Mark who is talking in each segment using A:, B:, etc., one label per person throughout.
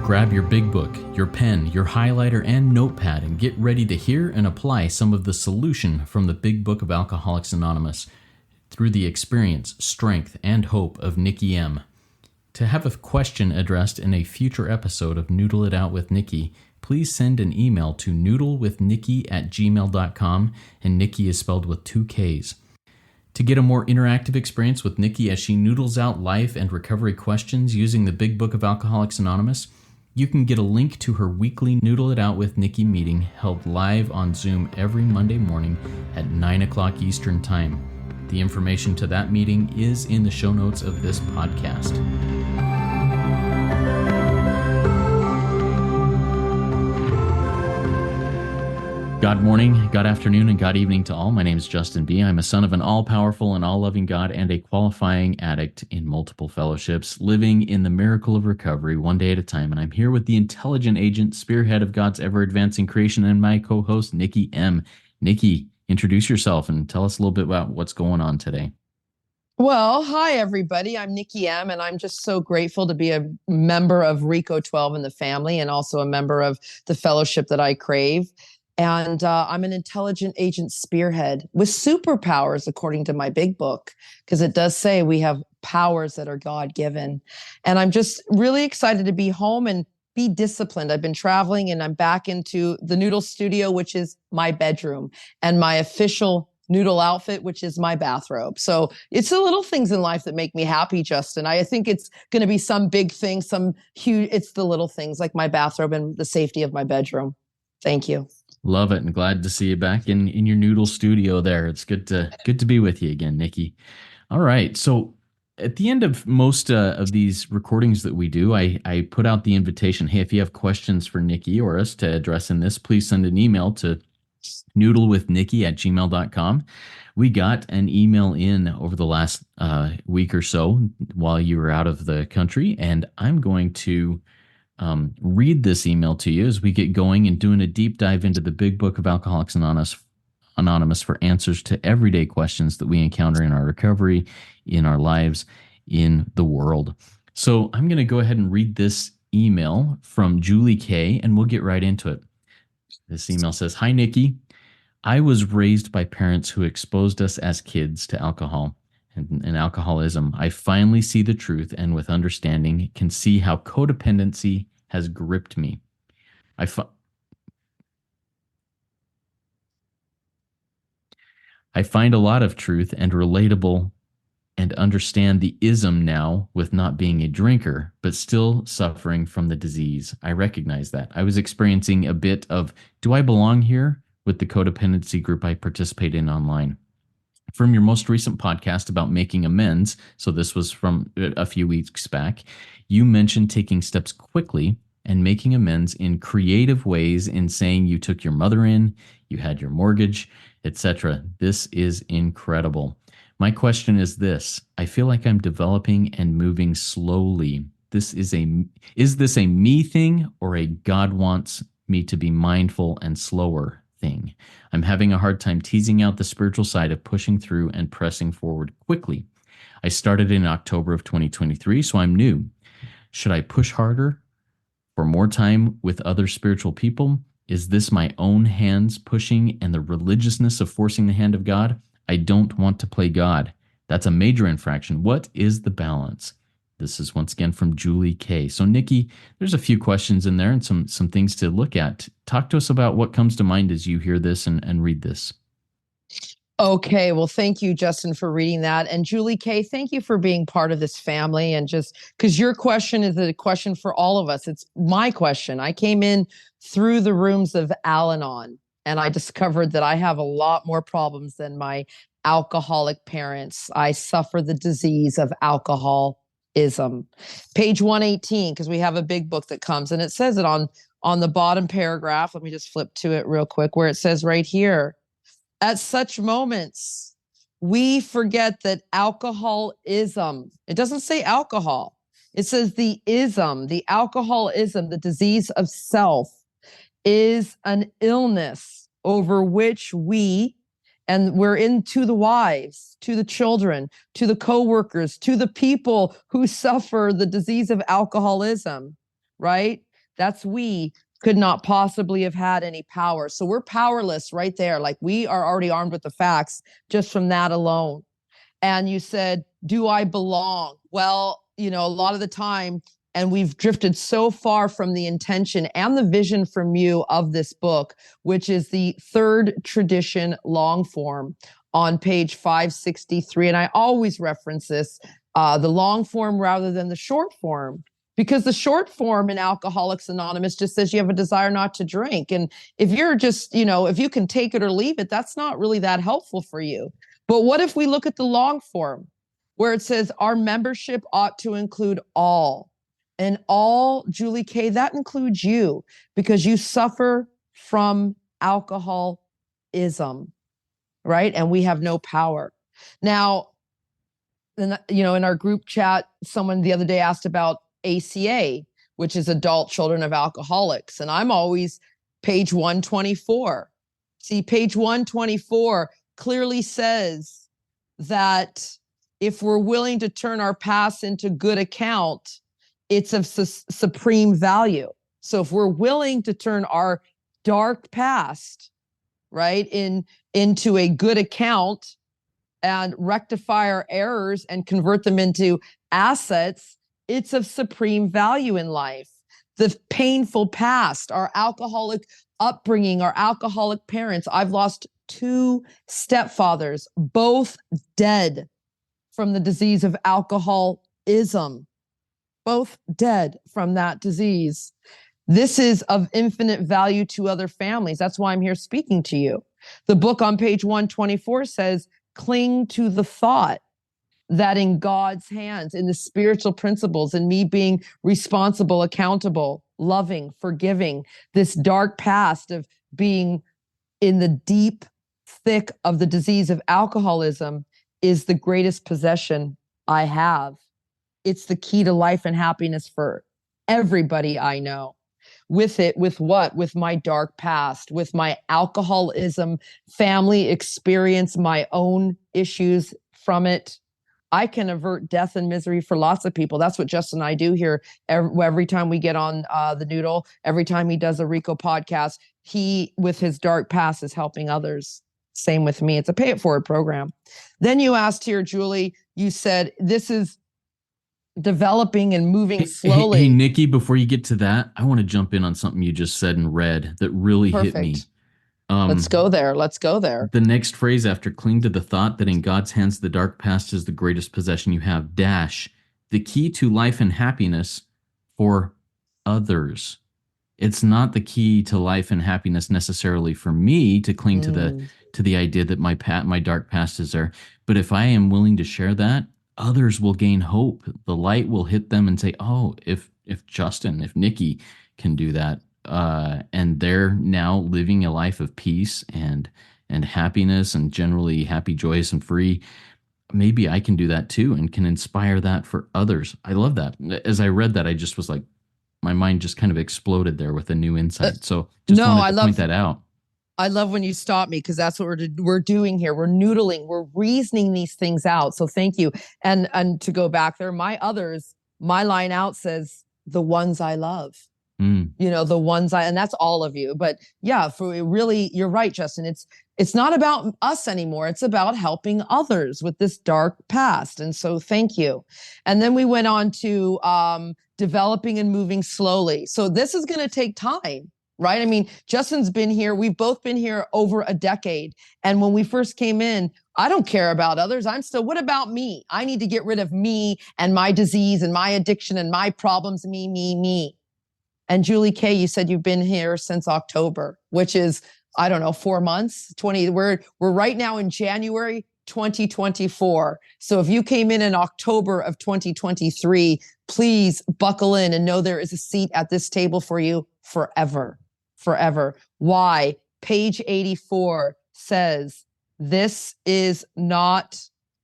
A: Grab your big book, your pen, your highlighter, and notepad and get ready to hear and apply some of the solution from the Big Book of Alcoholics Anonymous through the experience, strength, and hope of Nikki M. To have a question addressed in a future episode of Noodle It Out with Nikki, please send an email to noodlewithnikki@gmail.com, and Nikki is spelled with 2 Ks. To get a more interactive experience with Nikki as she noodles out life and recovery questions using the Big Book of Alcoholics Anonymous, you can get a link to her weekly Noodle It Out with Nikki meeting held live on Zoom every Monday morning at 9 o'clock Eastern Time. The information to that meeting is in the show notes of this podcast. God morning, God afternoon, and God evening to all. My name is Justin B. I'm a son of an all-powerful and all-loving God and a qualifying addict in multiple fellowships, living in the miracle of recovery one day at a time. And I'm here with the intelligent agent, spearhead of God's ever-advancing creation, and my co-host, Nikki M. Nikki, introduce yourself and tell us a little bit about what's going on today.
B: Well, hi, everybody. I'm Nikki M, and I'm just so grateful to be a member of RICO 12 and the family, and also a member of the fellowship that I crave. And I'm an intelligent agent spearhead with superpowers, according to my big book, because it does say we have powers that are God-given. And I'm just really excited to be home and be disciplined. I've been traveling and I'm back into the Noodle studio, which is my bedroom, and my official Noodle outfit, which is my bathrobe. So it's the little things in life that make me happy, Justin. I think it's going to be some big thing, some huge, it's the little things like my bathrobe and the safety of my bedroom. Thank you.
A: Love it, and glad to see you back in your Noodle studio there. It's good to be with you again, Nikki. All right, so at the end of most of these recordings that we do, I put out the invitation, hey, if you have questions for Nikki or us to address in this, please send an email to noodlewithnikki@gmail.com. We got an email in over the last week or so while you were out of the country, and I'm going to read this email to you as we get going and doing a deep dive into the Big Book of Alcoholics Anonymous for answers to everyday questions that we encounter in our recovery, in our lives, in the world. So I'm going to go ahead and read this email from Julie K, and we'll get right into it. This email says, "Hi, Nikki. I was raised by parents who exposed us as kids to alcohol and alcoholism. I finally see the truth, and with understanding can see how codependency has gripped me. I find a lot of truth and relatable and understand the ism now with not being a drinker, but still suffering from the disease. I recognize that. I was experiencing a bit of, do I belong here, with the codependency group I participate in online. From your most recent podcast about making amends, so this was from a few weeks back, you mentioned taking steps quickly and making amends in creative ways, in saying you took your mother in, you had your mortgage, etc. This is incredible. My question is this: I feel like I'm developing and moving slowly. Is this a me thing or a God wants me to be mindful and slower thing? I'm having a hard time teasing out the spiritual side of pushing through and pressing forward quickly. I started in October of 2023, so I'm new. Should I push harder for more time with other spiritual people? Is this my own hands pushing and the religiousness of forcing the hand of God? I don't want to play God. That's a major infraction. What is the balance? This is once again from Julie K. So Nikki, there's a few questions in there and some things to look at. Talk to us about what comes to mind as you hear this and read this.
B: Okay, well, thank you, Justin, for reading that. And Julie K, thank you for being part of this family. And just because your question is a question for all of us. It's my question. I came in through the rooms of Al-Anon, and I discovered that I have a lot more problems than my alcoholic parents. I suffer the disease of alcoholism. Page 118, because we have a big book that comes, and it says it on the bottom paragraph. Let me just flip to it real quick, where it says right here, at such moments, we forget that alcoholism, it doesn't say alcohol. It says the alcoholism, the disease of self, is an illness over which we're into the wives, to the children, to the coworkers, to the people who suffer the disease of alcoholism, right? that's we, could not possibly have had any power. So we're powerless right there. Like, we are already armed with the facts just from that alone. And you said, do I belong? Well, a lot of the time, and we've drifted so far from the intention and the vision from you of this book, which is the third tradition long form on page 563. And I always reference this, the long form rather than the short form, because the short form in Alcoholics Anonymous just says you have a desire not to drink. And if you're just, if you can take it or leave it, that's not really that helpful for you. But what if we look at the long form, where it says our membership ought to include all? And all, Julie K., that includes you, because you suffer from alcoholism, right? And we have no power. Now, in our group chat, someone the other day asked about ACA, which is Adult Children of Alcoholics. And I'm always page 124. See, page 124 clearly says that if we're willing to turn our past into good account, it's of supreme value. So if we're willing to turn our dark past, right, into a good account and rectify our errors and convert them into assets, it's of supreme value in life. The painful past, our alcoholic upbringing, our alcoholic parents. I've lost 2 stepfathers, both dead from the disease of alcoholism, both dead from that disease. This is of infinite value to other families. That's why I'm here speaking to you. The book on page 124 says, cling to the thought that in God's hands, in the spiritual principles, in me being responsible, accountable, loving, forgiving, this dark past of being in the deep, thick of the disease of alcoholism is the greatest possession I have. It's the key to life and happiness for everybody I know. With it, with what? With my dark past, with my alcoholism family experience, my own issues from it. I can avert death and misery for lots of people. That's what Justin and I do here. Every time we get on the Noodle, every time he does a Rico podcast, he, with his dark past, is helping others. Same with me. It's a pay it forward program. Then you asked here, Julie, you said, this is developing and moving slowly.
A: Hey, Nikki, before you get to that, I want to jump in on something you just said and read that really hit me.
B: Let's go there. Let's go there.
A: The next phrase after cling to the thought that in God's hands the dark past is the greatest possession you have, dash, the key to life and happiness for others. It's not the key to life and happiness necessarily for me to cling to the idea that my dark past is there. But if I am willing to share that, others will gain hope. The light will hit them and say, oh, if Justin, if Nikki can do that, and they're now living a life of peace and happiness and generally happy, joyous, and free, maybe I can do that too and can inspire that for others. I love that. As I read that, I just was like, my mind just kind of exploded there with a new insight. So just wanted to point that out.
B: I love when you stop me, because that's what we're doing here. We're noodling. We're reasoning these things out. So thank you. And to go back there, my line out says, the ones I love. The ones and that's all of you. But yeah, you're right, Justin. It's not about us anymore. It's about helping others with this dark past. And so thank you. And then we went on to developing and moving slowly. So this is going to take time, right? I mean, Justin's been here. We've both been here over a decade. And when we first came in, I don't care about others. What about me? I need to get rid of me and my disease and my addiction and my problems, me. And Julie K., you said you've been here since October, which is, I don't know, 4 months, 20. We're right now in January 2024. So if you came in October of 2023, please buckle in and know there is a seat at this table for you forever. Why? Page 84 says, this is not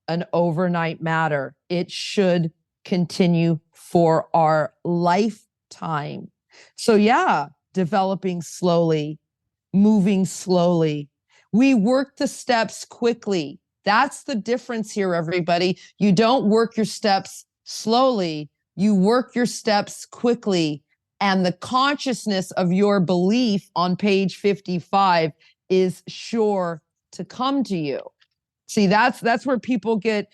B: an overnight matter. It should continue for our lifetime. So yeah, developing slowly, moving slowly. We work the steps quickly. That's the difference here, everybody. You don't work your steps slowly. You work your steps quickly. And the consciousness of your belief on page 55 is sure to come to you. See, that's where people get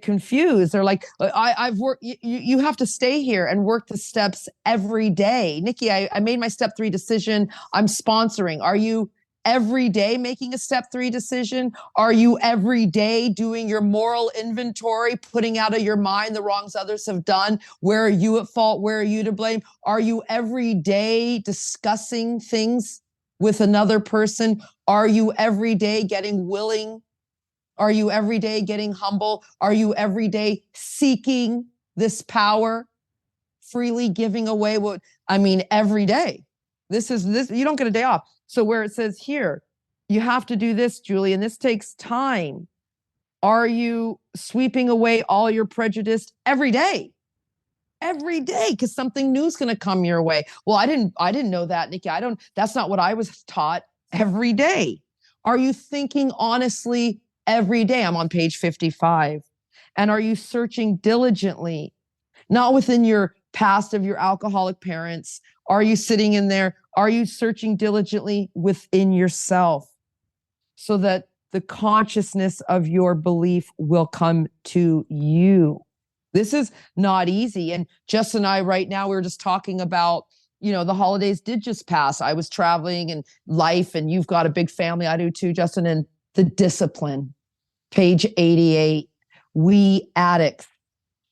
B: confused. They're like, I've worked, you have to stay here and work the steps every day. Nikki, I made my step 3 decision. I'm sponsoring. Are you every day making a step 3 decision? Are you every day doing your moral inventory, putting out of your mind the wrongs others have done? Where are you at fault? Where are you to blame? Are you every day discussing things with another person? Are you every day getting willing? Are you every day getting humble? Are you every day seeking this power, freely giving away every day? This, you don't get a day off. So where it says here, you have to do this, Julie, and this takes time. Are you sweeping away all your prejudice every day? Every day, because something new is going to come your way. Well, I didn't know that, Nikki. That's not what I was taught. Every day. Are you thinking honestly every day? I'm on page 55. And are you searching diligently, not within your past of your alcoholic parents? Are you sitting in there? Are you searching diligently within yourself so that the consciousness of your belief will come to you? This is not easy. And Justin and I right now, we were just talking about, the holidays did just pass. I was traveling and life, and you've got a big family. I do too, Justin. And the discipline, page 88, we addicts,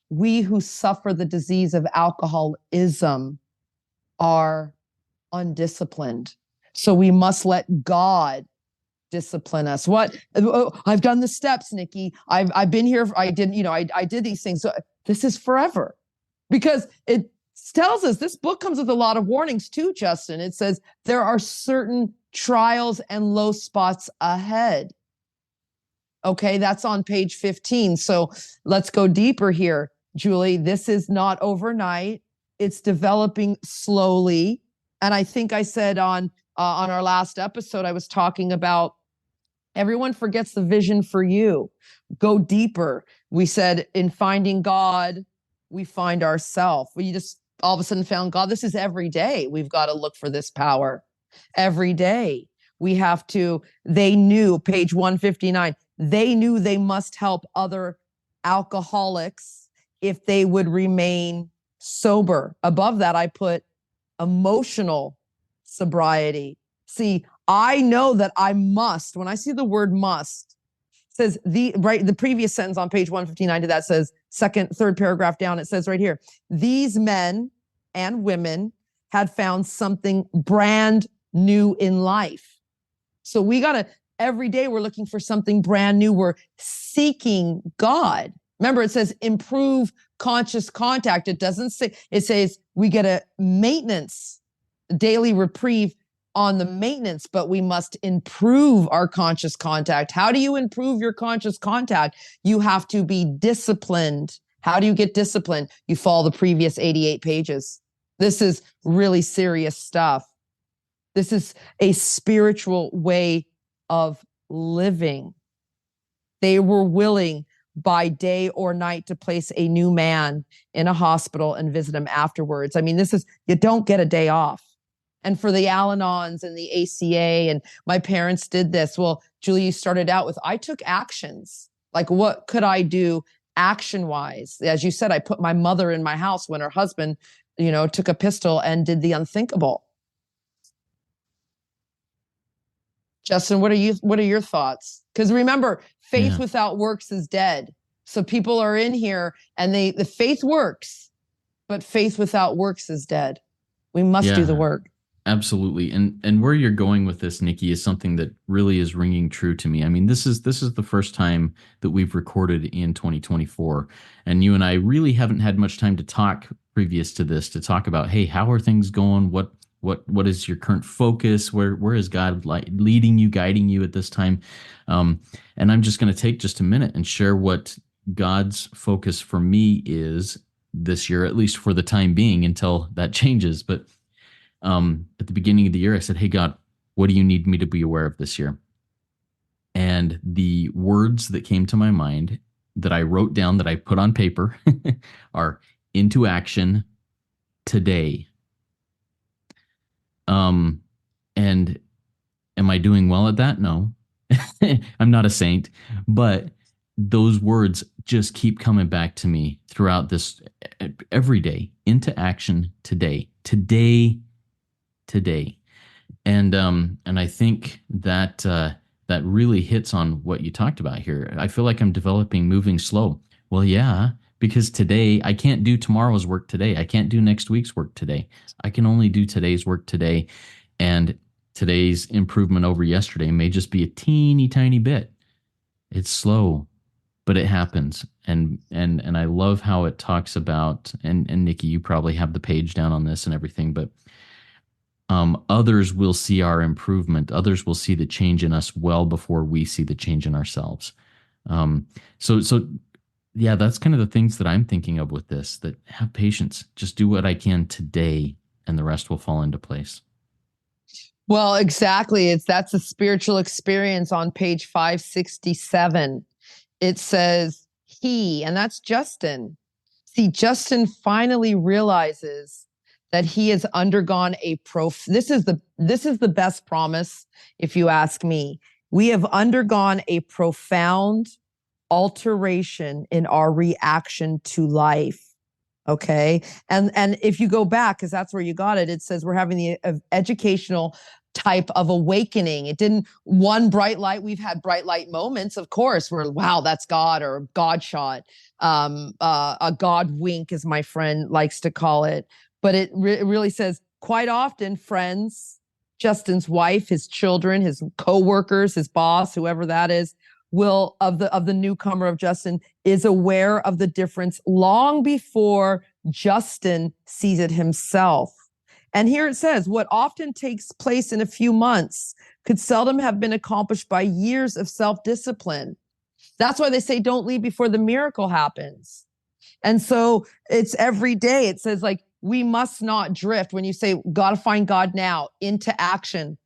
B: we who suffer the disease of alcoholism are undisciplined. So we must let God discipline us. What? Oh, I've done the steps, Nikki. I've been here. I did these things. So this is forever, because it tells us, this book comes with a lot of warnings too, Justin. It says there are certain trials and low spots ahead. Okay, that's on page 15. So let's go deeper here, Julie. This is not overnight. It's developing slowly. And I think I said on our last episode, I was talking about everyone forgets the vision for you. Go deeper. We said in finding God, we find ourselves. We just all of a sudden found God. This is every day. We've got to look for this power. Every day. We have to, they knew, page 159, they knew they must help other alcoholics if they would remain sober. Above that, I put emotional sobriety. See, I know that I must, when I see the word must, says the previous sentence on page 159 to that says, third paragraph down, it says right here, these men and women had found something brand new in life. So we got to, every day we're looking for something brand new. We're seeking God. Remember, it says improve conscious contact. It doesn't say, it says we get a maintenance, daily reprieve on the maintenance, but we must improve our conscious contact. How do you improve your conscious contact? You have to be disciplined. How do you get disciplined? You follow the previous 88 pages. This is really serious stuff. This is a spiritual way of living. They were willing by day or night to place a new man in a hospital and visit him afterwards. I mean, you don't get a day off. And for the Al-Anons and the ACA, and my parents did this. Well, Julie, you started out with, I took actions. Like, what could I do action-wise? As you said, I put my mother in my house when her husband, took a pistol and did the unthinkable. Justin, what are your thoughts? Because remember, faith without works is dead. So people are in here and the faith works, but faith without works is dead. We must do the work.
A: Absolutely. And where you're going with this, Nikki, is something that really is ringing true to me. I mean, this is the first time that we've recorded in 2024. And you and I really haven't had much time to talk previous to this, to talk about, hey, how are things going? What is your current focus? Where is God leading you, guiding you at this time? And I'm just going to take just a minute and share what God's focus for me is this year, at least for the time being, until that changes. But at the beginning of the year, I said, hey, God, what do you need me to be aware of this year? And the words that came to my mind that I wrote down, that I put on paper are into action today. Um, and am I doing well at that? No. I'm not a saint, but those words just keep coming back to me throughout this every day. Into action today. Today, today. And I think that that really hits on what you talked about here. I feel like I'm developing moving slow. Well, yeah, because today I can't do tomorrow's work today. I can't do next week's work today. I can only do today's work today. And today's improvement over yesterday may just be a teeny tiny bit. It's slow, but it happens. And I love how it talks about, and Nikki, you probably have the page down on this and everything, but others will see our improvement. Others will see the change in us well before we see the change in ourselves. So yeah, that's kind of the things that I'm thinking of with this, that have patience, just do what I can today and the rest will fall into place.
B: Well, exactly. That's a spiritual experience on page 567. It says he, and that's Justin. See, Justin finally realizes that he has undergone this is the best promise, if you ask me. We have undergone a profound alteration in our reaction to life. Okay. And if you go back, because that's where you got it, it says we're having the educational type of awakening. It didn't one bright light. We've had bright light moments, of course, where wow, that's God, or God shot, a God wink, as my friend likes to call it. But it really says quite often, friends, Justin's wife, his children, his co-workers, his boss, whoever that is, will of the newcomer of Justin is aware of the difference long before Justin sees it himself. And here it says, what often takes place in a few months could seldom have been accomplished by years of self-discipline. That's why they say don't leave before the miracle happens. And so it's every day. It says, like, we must not drift. When you say, gotta find God now, into action.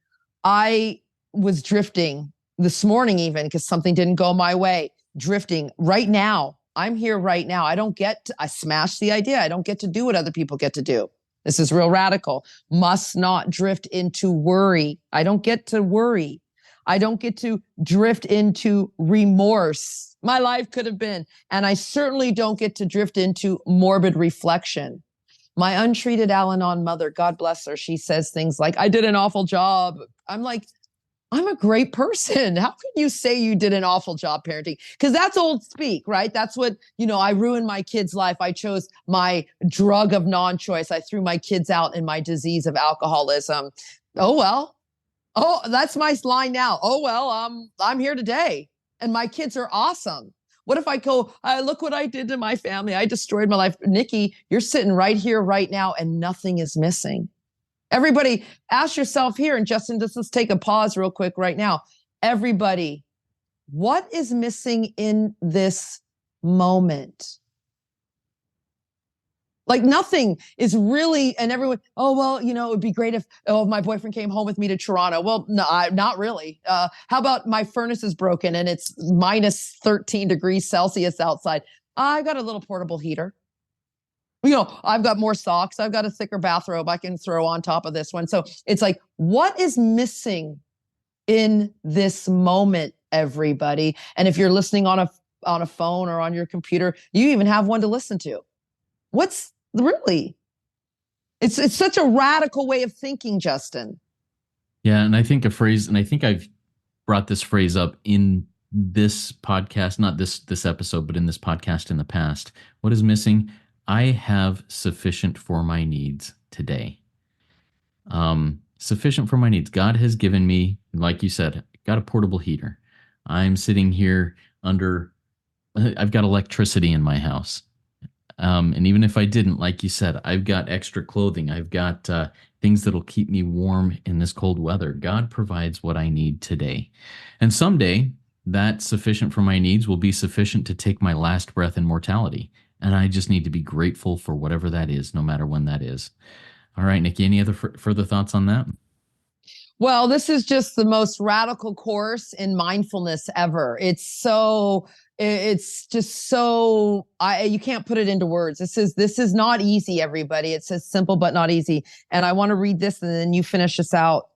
B: I was drifting this morning even because something didn't go my way. Drifting right now. I'm here right now. I smashed the idea. I don't get to do what other people get to do. This is real radical. Must not drift into worry. I don't get to worry. I don't get to drift into remorse. My life could have been. And I certainly don't get to drift into morbid reflection. My untreated Al-Anon mother, God bless her, she says things like, I did an awful job. I'm like, I'm a great person. How can you say you did an awful job parenting? Because that's old speak, right? That's what, I ruined my kid's life. I chose my drug of non-choice. I threw my kids out in my disease of alcoholism. Oh, well. Oh, that's my line now. Oh, well, I'm here today and my kids are awesome. What if I go, look what I did to my family. I destroyed my life. Nikki, you're sitting right here, right now, and nothing is missing. Everybody, ask yourself here, and Justin, let's take a pause real quick right now. Everybody, what is missing in this moment? Like nothing is really, and everyone, oh, well, it would be great if my boyfriend came home with me to Toronto. Well, no, not really. How about my furnace is broken and it's minus 13 degrees Celsius outside? I got a little portable heater. I've got more socks. I've got a thicker bathrobe I can throw on top of this one. So it's like, what is missing in this moment, everybody? And if you're listening on a phone or on your computer, you even have one to listen to. What's really? It's such a radical way of thinking, Justin.
A: Yeah, and I think I've brought this phrase up in this podcast, not this episode, but in this podcast in the past. What is missing? I have sufficient for my needs today. Sufficient for my needs. God has given me, like you said, got a portable heater. I'm sitting here I've got electricity in my house. And even if I didn't, like you said, I've got extra clothing. I've got things that'll keep me warm in this cold weather. God provides what I need today. And someday, that sufficient for my needs will be sufficient to take my last breath in mortality. And I just need to be grateful for whatever that is, no matter when that is. All right, Nikki, any other further thoughts on that?
B: Well, this is just the most radical course in mindfulness ever. It's so It's just so you can't put it into words. This is not easy, everybody. It says simple but not easy. And I want to read this and then you finish us out,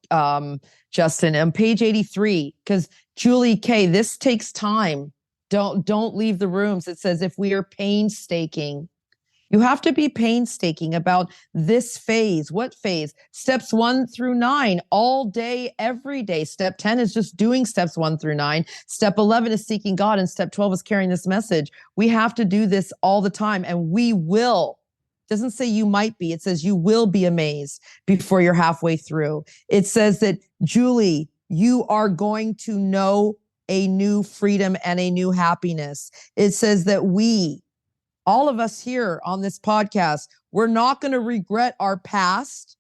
B: Justin. On page 83, because Julie K, this takes time. Don't leave the rooms. It says if we are painstaking. You have to be painstaking about this phase. What phase? Steps 1 through 9, all day, every day. Step 10 is just doing steps 1 through 9. Step 11 is seeking God, and step 12 is carrying this message. We have to do this all the time, and we will. It doesn't say you might be. It says you will be amazed before you're halfway through. It says that, Julie, you are going to know a new freedom and a new happiness. It says that all of us here on this podcast, we're not going to regret our past,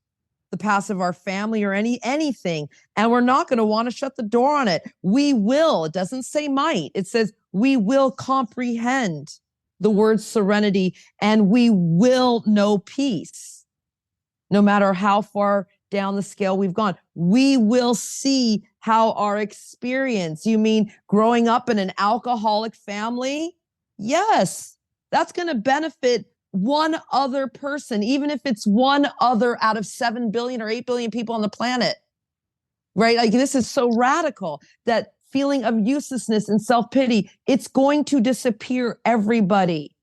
B: the past of our family or anything. And we're not going to want to shut the door on it. We will. It doesn't say might. It says we will comprehend the word serenity and we will know peace. No matter how far down the scale we've gone, we will see how our experience, you mean growing up in an alcoholic family? Yes. That's going to benefit one other person, even if it's one other out of 7 billion or 8 billion people on the planet, right? Like this is so radical, that feeling of uselessness and self-pity, it's going to disappear, everybody.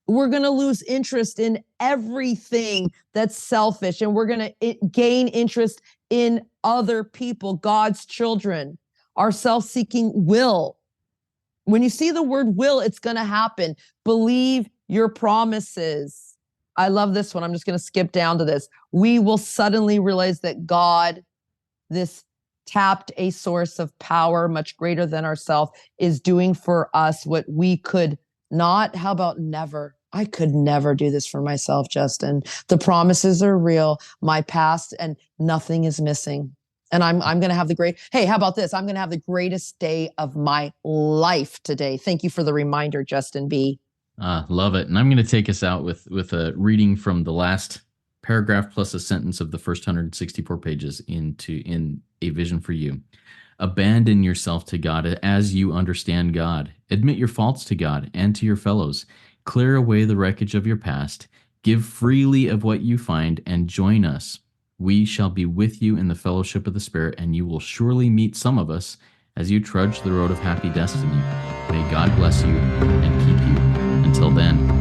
B: We're going to lose interest in everything that's selfish, and we're going to gain interest in other people, God's children, our self-seeking will. When you see the word will, it's going to happen. Believe your promises. I love this one. I'm just going to skip down to this. We will suddenly realize that God, this tapped a source of power much greater than ourselves, is doing for us what we could not. How about never? I could never do this for myself, Justin. The promises are real, my past, and nothing is missing. And I'm going to have hey, how about this? I'm going to have the greatest day of my life today. Thank you for the reminder, Justin B.
A: Love it. And I'm going to take us out with a reading from the last paragraph plus a sentence of the first 164 pages in A Vision for You. Abandon yourself to God as you understand God. Admit your faults to God and to your fellows. Clear away the wreckage of your past. Give freely of what you find and join us. We shall be with you in the fellowship of the Spirit, and you will surely meet some of us as you trudge the road of happy destiny. May God bless you and keep you. Until then,